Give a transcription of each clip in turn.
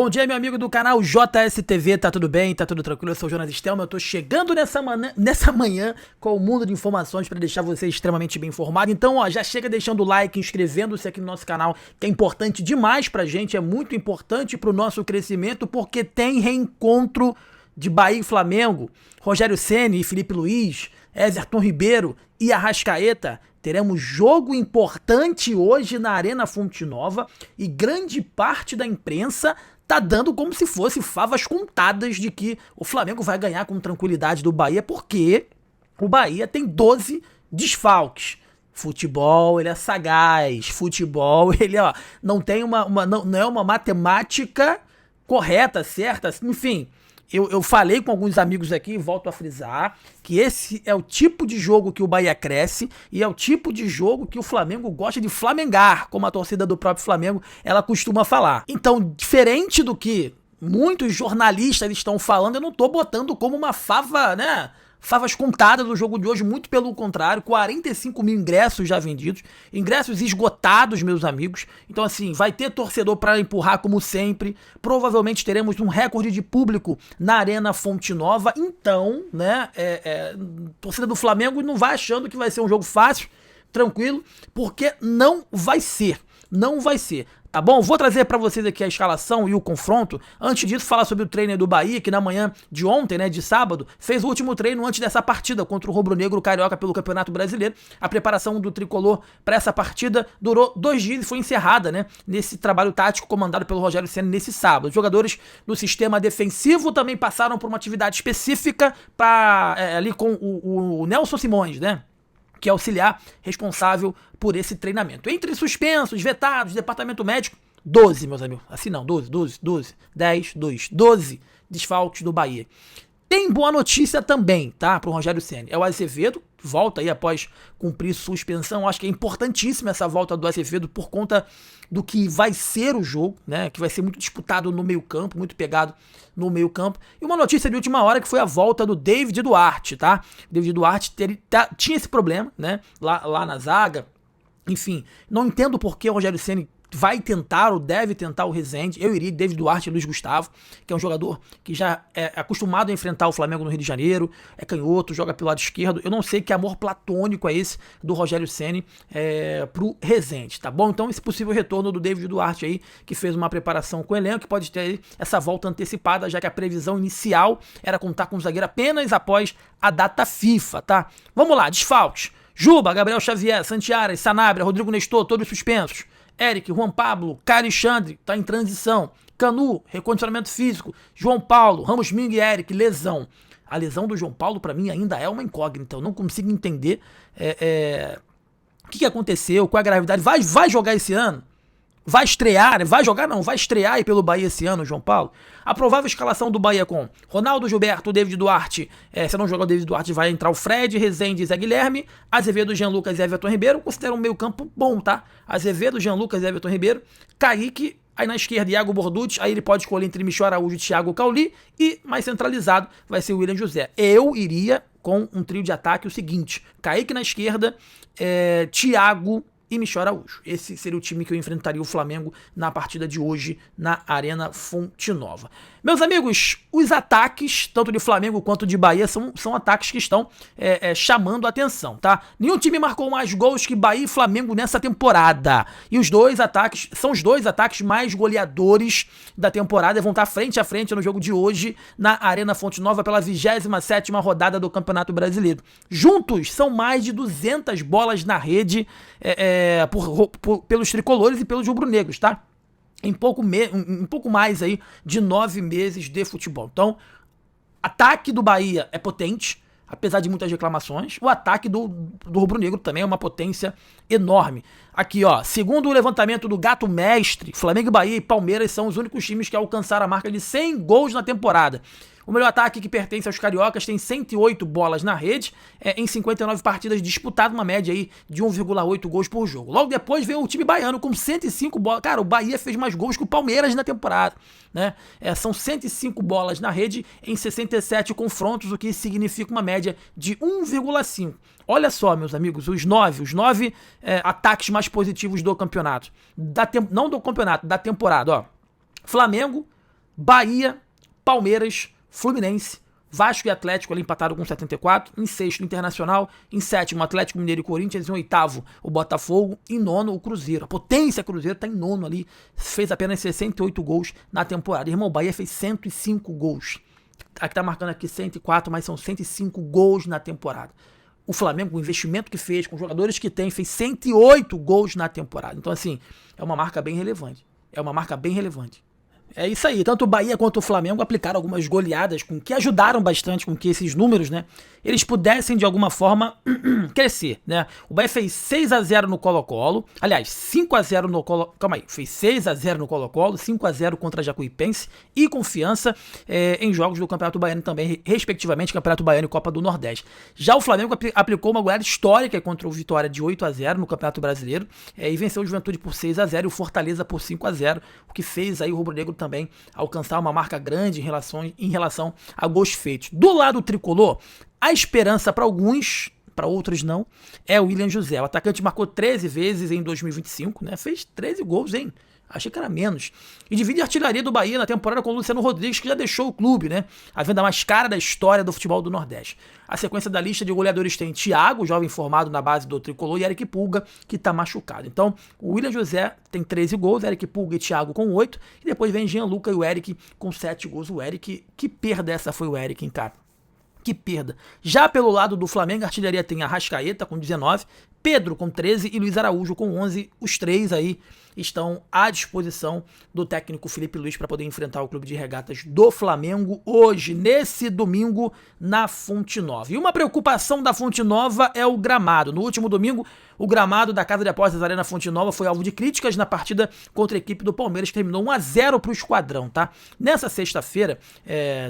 Bom dia, meu amigo do canal JSTV, tá tudo bem? Tá tudo tranquilo? Eu sou o Jonas Stelman, eu tô chegando nessa manhã com o mundo de informações para deixar você extremamente bem informado. Então, ó, já chega deixando o like, inscrevendo-se aqui no nosso canal, que é importante demais pra gente, é muito importante pro nosso crescimento, porque tem reencontro de Bahia e Flamengo, Rogério Ceni e Felipe Luiz, Everton Ribeiro e Arrascaeta. Teremos jogo importante hoje na Arena Fonte Nova e grande parte da imprensa tá dando como se fosse favas contadas de que o Flamengo vai ganhar com tranquilidade do Bahia, porque o Bahia tem 12 desfalques. Futebol, ele é sagaz. Futebol, ele não tem não é uma matemática correta, certa, enfim. Eu falei com alguns amigos aqui, volto a frisar, que esse é o tipo de jogo que o Bahia cresce e é o tipo de jogo que o Flamengo gosta de flamengar, como a torcida do próprio Flamengo, ela costuma falar. Então, diferente do que muitos jornalistas estão falando, eu não tô botando como uma fava, né? Favas contadas do jogo de hoje, muito pelo contrário, 45 mil ingressos já vendidos, ingressos esgotados, meus amigos. Então, assim, vai ter torcedor para empurrar como sempre. Provavelmente teremos um recorde de público na Arena Fonte Nova. Então, né, torcida do Flamengo não vai achando que vai ser um jogo fácil, tranquilo, porque não vai ser. Não vai ser. Tá bom? Vou trazer pra vocês aqui a escalação e o confronto. Antes disso, falar sobre o treino do Bahia, que na manhã de ontem, né, de sábado, fez o último treino antes dessa partida contra o rubro-negro carioca pelo Campeonato Brasileiro. A preparação do tricolor para essa partida durou 2 dias e foi encerrada, né, nesse trabalho tático comandado pelo Rogério Ceni nesse sábado. Os jogadores do sistema defensivo também passaram por uma atividade específica ali com o Nelson Simões, né, que é auxiliar responsável por esse treinamento. Entre suspensos, vetados, departamento médico, 12, meus amigos. Assim não, 12, 10, 12 desfalques do Bahia. Tem boa notícia também, tá, pro Rogério Ceni. É o Azevedo, volta aí após cumprir suspensão. Acho que é importantíssima essa volta do Azevedo por conta do que vai ser o jogo, né, que vai ser muito disputado no meio-campo, muito pegado no meio-campo. E uma notícia de última hora que foi a volta do David Duarte, tá? O David Duarte tinha esse problema, né, lá na zaga. Enfim, não entendo por que o Rogério Ceni vai tentar ou deve tentar o Rezende. Eu iria David Duarte e Luiz Gustavo, que é um jogador que já é acostumado a enfrentar o Flamengo no Rio de Janeiro, é canhoto, joga pelo lado esquerdo. Eu não sei que amor platônico é esse do Rogério Ceni pro Rezende, tá bom? Então esse possível retorno do David Duarte aí, que fez uma preparação com o elenco, que pode ter aí essa volta antecipada, já que a previsão inicial era contar com o zagueiro apenas após a data FIFA, tá? Vamos lá, desfalques. Juba, Gabriel Xavier, Santiago, Sanabria, Rodrigo Nestor, todos suspensos. Eric, Juan Pablo, Caio Alexandre, tá em transição. Canu, recondicionamento físico. João Paulo, Ramos Mingue e Eric, lesão. A lesão do João Paulo, pra mim, ainda é uma incógnita. Eu não consigo entender o que aconteceu, qual é a gravidade. Vai jogar esse ano? Vai estrear, vai jogar não, vai estrear aí pelo Bahia esse ano, João Paulo. A provável escalação do Bahia com Ronaldo, Gilberto, David Duarte. Se não jogar o David Duarte, vai entrar o Fred, Rezende e Zé Guilherme. Azevedo, Jean Lucas e Everton Ribeiro. Considero um meio campo bom, tá? Azevedo, Jean Lucas e Everton Ribeiro. Kaique, aí na esquerda, Iago Borducci. Aí ele pode escolher entre Michel Araújo e Thiago Cauli. E mais centralizado vai ser o William José. Eu iria com um trio de ataque o seguinte: Kaique na esquerda, Thiago e Michel Araújo. Esse seria o time que eu enfrentaria o Flamengo na partida de hoje na Arena Fonte Nova. Meus amigos, os ataques, tanto de Flamengo quanto de Bahia, são ataques que estão chamando a atenção, tá? Nenhum time marcou mais gols que Bahia e Flamengo nessa temporada. E os dois ataques são os dois ataques mais goleadores da temporada e vão estar frente a frente no jogo de hoje na Arena Fonte Nova pela 27ª rodada do Campeonato Brasileiro. Juntos, são mais de 200 bolas na rede pelos tricolores e pelos rubro-negros, tá? Em pouco mais aí de 9 meses de futebol. Então, ataque do Bahia é potente, apesar de muitas reclamações. O ataque do rubro-negro também é uma potência enorme. Aqui, ó, segundo o levantamento do Gato Mestre, Flamengo, Bahia e Palmeiras são os únicos times que alcançaram a marca de 100 gols na temporada. O melhor ataque, que pertence aos cariocas, tem 108 bolas na rede, em 59 partidas disputadas, uma média aí de 1,8 gols por jogo. Logo depois veio o time baiano com 105 bolas. Cara, o Bahia fez mais gols que o Palmeiras na temporada, né? São 105 bolas na rede em 67 confrontos, o que significa uma média de 1,5. Olha só, meus amigos, os nove ataques mais positivos do campeonato. Não do campeonato, da temporada, ó. Flamengo, Bahia, Palmeiras, Fluminense, Vasco e Atlético ali empataram com 74, em sexto Internacional, em sétimo Atlético Mineiro e Corinthians, em oitavo o Botafogo, em nono o Cruzeiro. A potência Cruzeiro tá em nono ali, fez apenas 68 gols na temporada. Irmão, o Bahia fez 105 gols. Aqui tá marcando aqui 104, mas são 105 gols na temporada. O Flamengo, com o investimento que fez, com os jogadores que tem, fez 108 gols na temporada. Então, assim, é uma marca bem relevante. É isso aí, tanto o Bahia quanto o Flamengo aplicaram algumas goleadas que ajudaram bastante com que esses números, né, eles pudessem de alguma forma crescer, né? O Bahia fez 6-0 no Colo-Colo, aliás, 5-0 no Colo-Colo, calma aí, fez 6-0 no Colo-Colo, 5-0 contra a Jacuipense e Confiança em jogos do Campeonato Baiano também, respectivamente, Campeonato Baiano e Copa do Nordeste. Já o Flamengo aplicou uma goleada histórica contra o Vitória de 8-0 no Campeonato Brasileiro e venceu o Juventude por 6-0 e o Fortaleza por 5-0, o que fez aí o rubro-negro também alcançar uma marca grande em relação a gols feitos. Do lado tricolor, a esperança para alguns, para outros não, é o William José. O atacante marcou 13 vezes em 2025, né? Fez 13 gols, hein? Achei que era menos. E divide a artilharia do Bahia na temporada com o Luciano Rodrigues, que já deixou o clube, né? A venda mais cara da história do futebol do Nordeste. A sequência da lista de goleadores tem Thiago, jovem formado na base do tricolor, e Eric Pulga, que tá machucado. Então, o William José tem 13 gols, Eric Pulga e Thiago com 8, e depois vem Gianluca e o Eric com 7 gols. O Eric, que perda essa foi o Eric, hein, cara? Que perda. Já pelo lado do Flamengo, a artilharia tem Arrascaeta com 19, Pedro com 13 e Luiz Araújo com 11. Os três aí estão à disposição do técnico Felipe Luiz para poder enfrentar o Clube de Regatas do Flamengo hoje, nesse domingo, na Fonte Nova. E uma preocupação da Fonte Nova é o gramado. No último domingo, o gramado da Casa de Apostas Arena Fonte Nova foi alvo de críticas na partida contra a equipe do Palmeiras, que terminou 1-0 para o Esquadrão, tá? Nessa sexta-feira,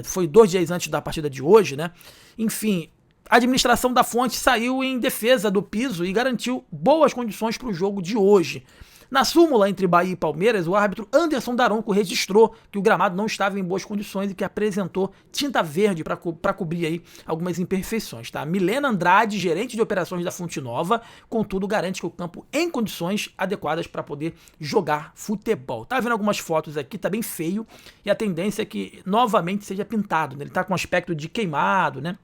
foi 2 dias antes da partida de hoje, né? Enfim, a administração da Fonte saiu em defesa do piso e garantiu boas condições para o jogo de hoje. Na súmula entre Bahia e Palmeiras, o árbitro Anderson Daronco registrou que o gramado não estava em boas condições e que apresentou tinta verde para cobrir aí algumas imperfeições, tá? Milena Andrade, gerente de operações da Fonte Nova, contudo garante que o campo em condições adequadas para poder jogar futebol. Tá vendo algumas fotos aqui, tá bem feio, e a tendência é que novamente seja pintado, né? Ele tá com aspecto de queimado, né?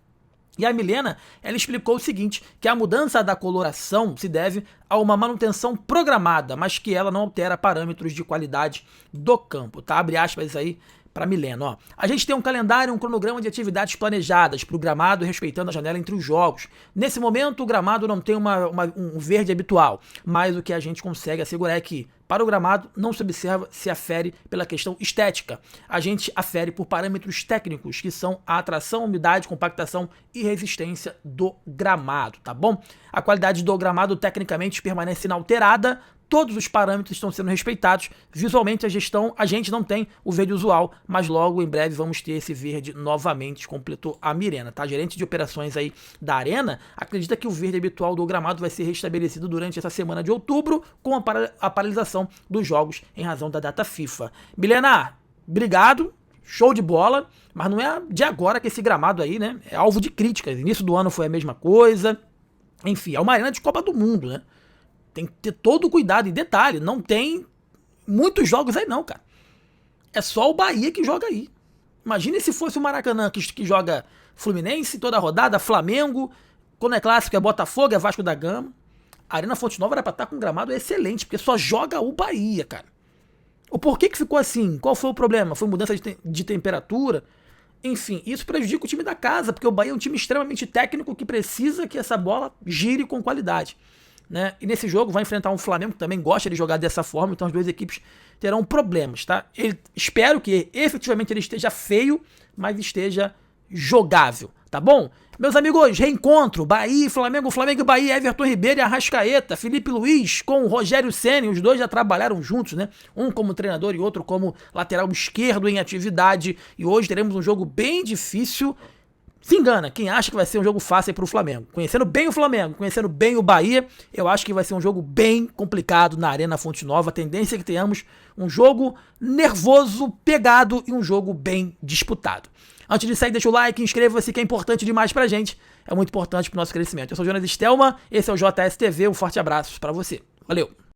E a Milena, ela explicou o seguinte, que a mudança da coloração se deve a uma manutenção programada, mas que ela não altera parâmetros de qualidade do campo, tá? Abre aspas aí para Milena, ó. A gente tem um calendário, um cronograma de atividades planejadas para o gramado, respeitando a janela entre os jogos. Nesse momento, o gramado não tem um verde habitual, mas o que a gente consegue assegurar é que, para o gramado, não se observa, se afere pela questão estética. A gente afere por parâmetros técnicos, que são a atração, umidade, compactação e resistência do gramado, tá bom? A qualidade do gramado, tecnicamente, permanece inalterada. Todos os parâmetros estão sendo respeitados. Visualmente, a gente não tem o verde usual, mas logo em breve vamos ter esse verde novamente, completou a Milena, tá? A gerente de operações aí da Arena acredita que o verde habitual do gramado vai ser restabelecido durante essa semana de outubro, com a paralisação dos jogos em razão da data FIFA. Milena, obrigado, show de bola, mas não é de agora que esse gramado aí, né, é alvo de críticas. Início do ano foi a mesma coisa. Enfim, é uma arena de Copa do Mundo, né? Tem que ter todo o cuidado. E detalhe, não tem muitos jogos aí não, cara. É só o Bahia que joga aí. Imagine se fosse o Maracanã que joga Fluminense toda a rodada, Flamengo, quando é clássico é Botafogo, é Vasco da Gama. A Arena Fonte Nova era pra estar com um gramado excelente, porque só joga o Bahia, cara. O porquê que ficou assim? Qual foi o problema? Foi mudança de temperatura? Enfim, isso prejudica o time da casa, porque o Bahia é um time extremamente técnico que precisa que essa bola gire com qualidade, né? E nesse jogo vai enfrentar um Flamengo que também gosta de jogar dessa forma, então as duas equipes terão problemas, tá? Espero que efetivamente ele esteja feio, mas esteja jogável, tá bom? Meus amigos, reencontro, Bahia e Flamengo, Flamengo e Bahia, Everton Ribeiro e Arrascaeta, Felipe Luiz com o Rogério Ceni, os dois já trabalharam juntos, né? Um como treinador e outro como lateral esquerdo em atividade, e hoje teremos um jogo bem difícil. Se engana, quem acha que vai ser um jogo fácil para o Flamengo. Conhecendo bem o Flamengo, conhecendo bem o Bahia, eu acho que vai ser um jogo bem complicado na Arena Fonte Nova. A tendência é que tenhamos um jogo nervoso, pegado e um jogo bem disputado. Antes de sair, deixa o like, inscreva-se que é importante demais pra gente. É muito importante pro nosso crescimento. Eu sou o Jonas Stelman, esse é o JS TV, um forte abraço pra você. Valeu!